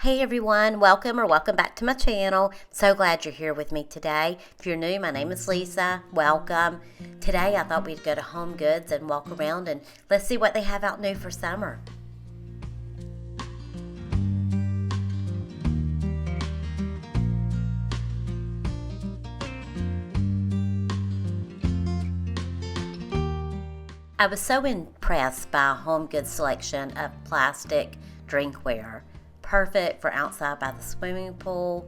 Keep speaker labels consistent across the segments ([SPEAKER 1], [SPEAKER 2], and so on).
[SPEAKER 1] Hey everyone, welcome back to my channel. So glad you're here with me today. If you're new, my name is Lisa. Welcome. Today I thought we'd go to Home Goods and walk around and let's see what they have out new for summer. I was so impressed by Home Goods' selection of plastic drinkware. Perfect for outside by the swimming pool.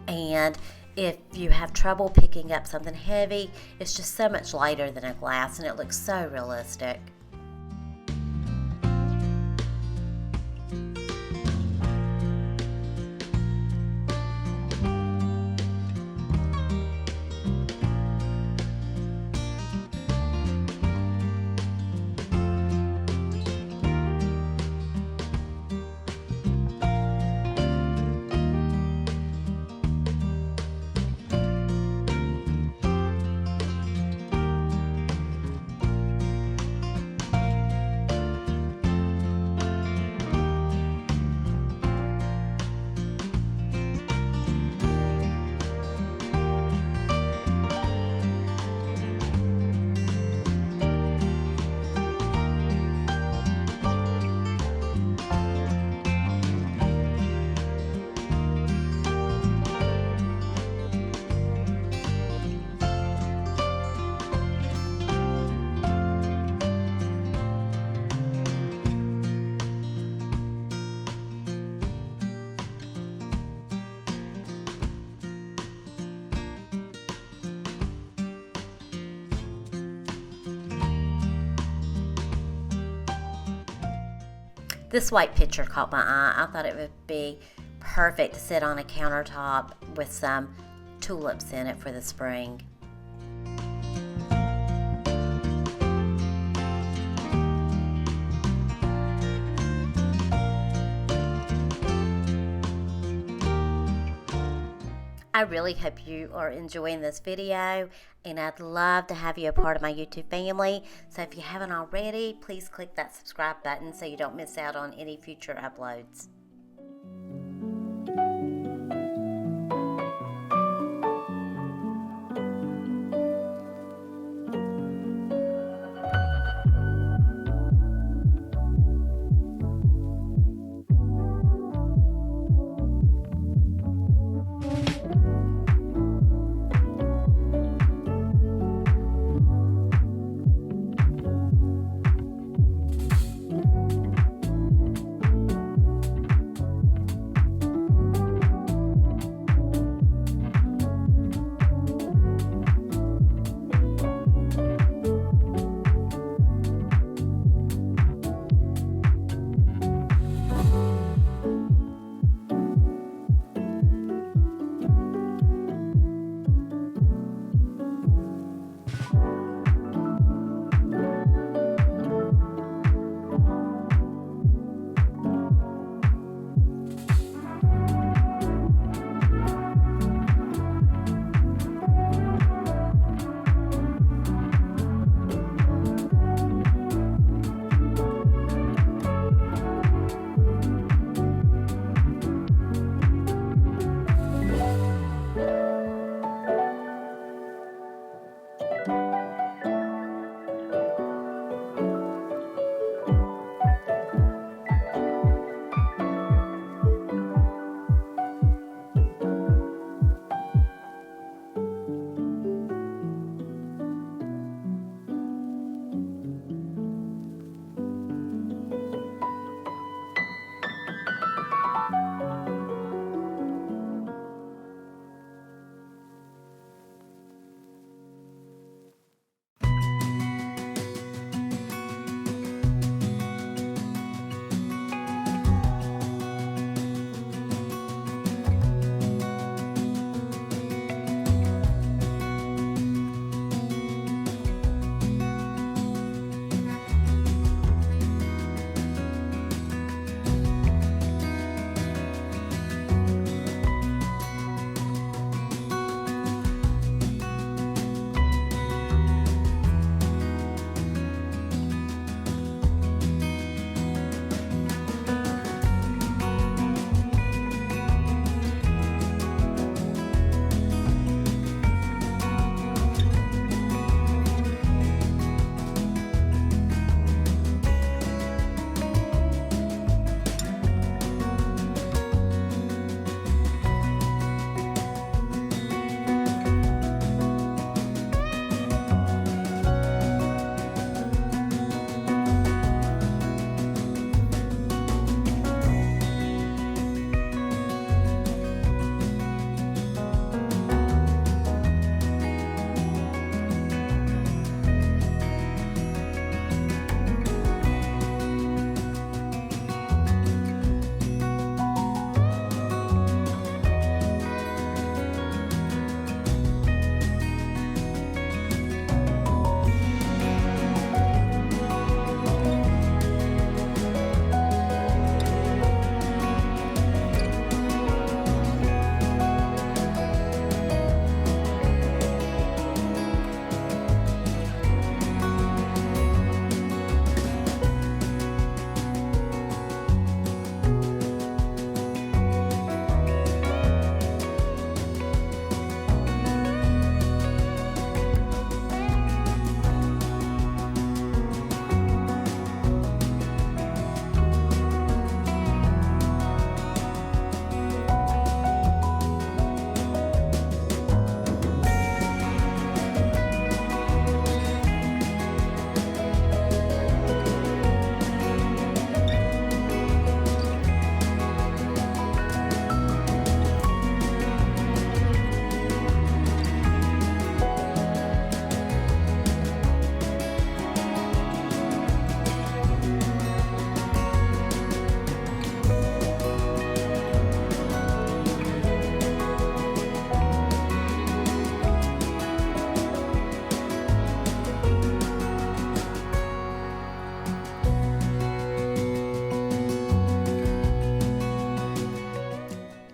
[SPEAKER 1] And if you have trouble picking up something heavy, it's just so much lighter than a glass and it looks so realistic. This white pitcher caught my eye. I thought it would be perfect to sit on a countertop with some tulips in it for the spring. I really hope you are enjoying this video, and I'd love to have you a part of my YouTube family. So if you haven't already, please click that subscribe button so you don't miss out on any future uploads.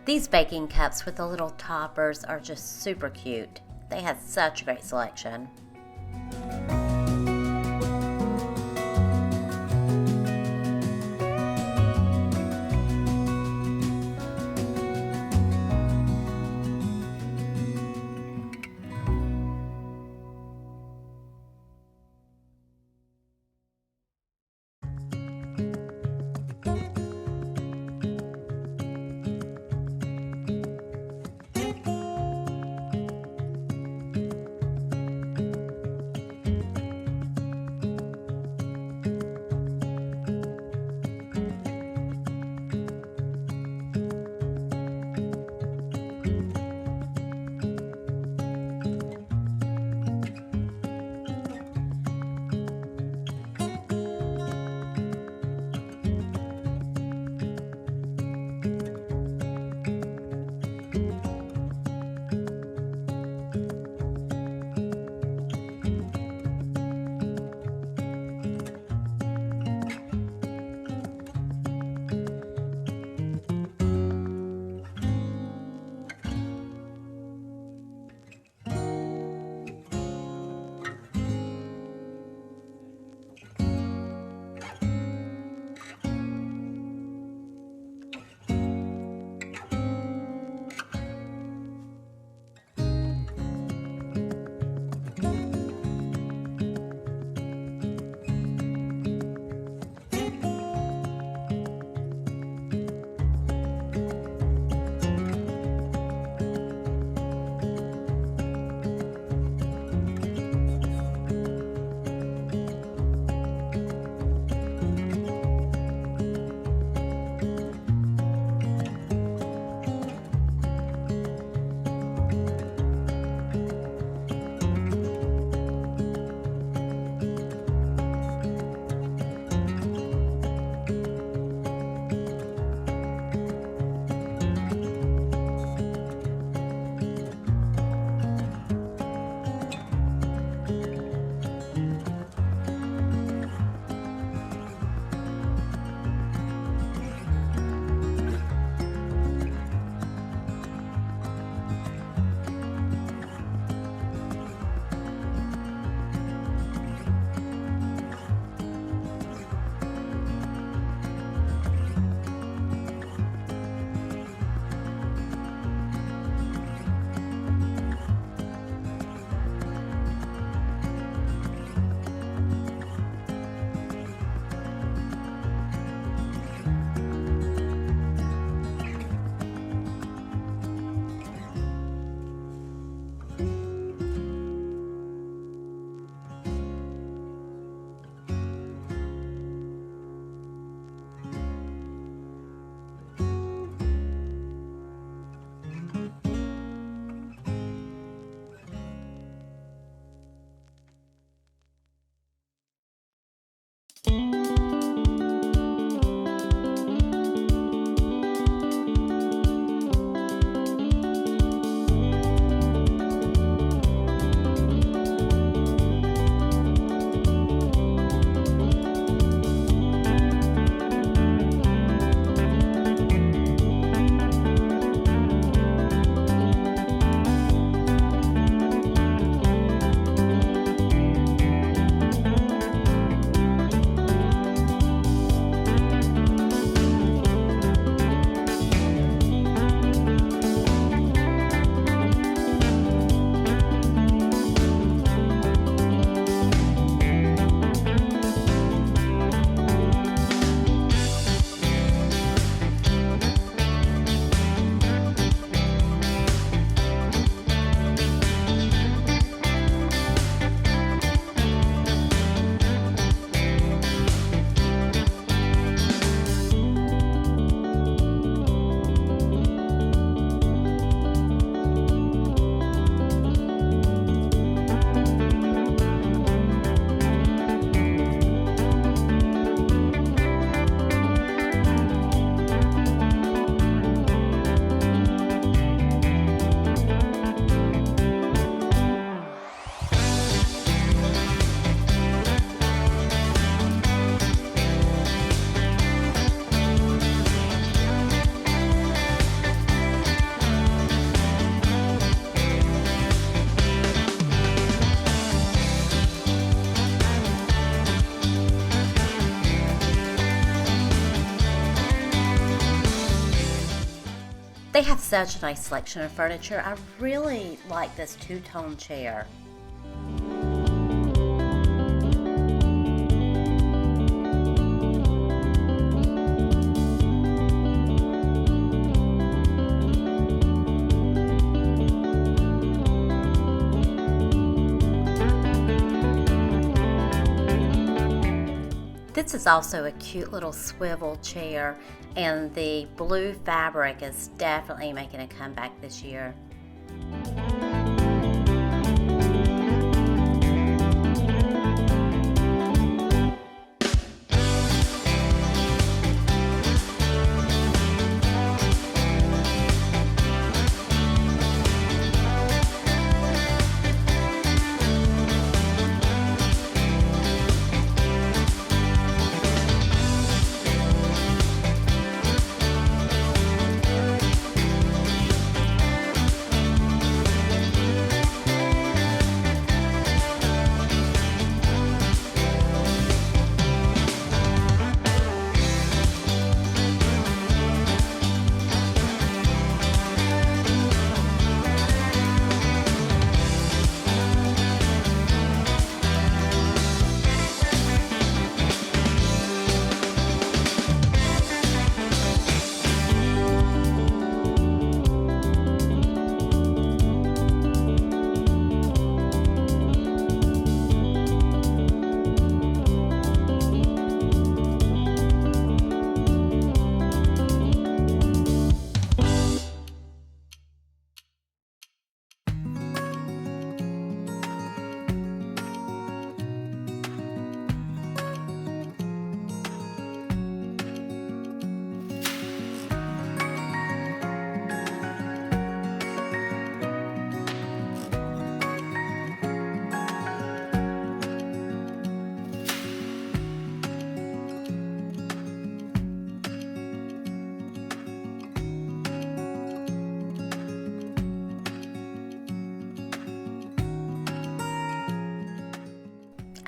[SPEAKER 1] These baking cups with the little toppers are just super cute. They have such a great selection. They have such a nice selection of furniture. I really like this two-tone chair. This is also a cute little swivel chair, and the blue fabric is definitely making a comeback this year.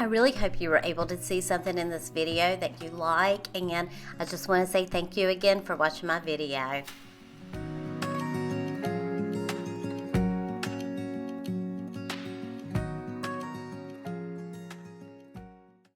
[SPEAKER 1] I really hope you were able to see something in this video that you like, and I just want to say thank you again for watching my video.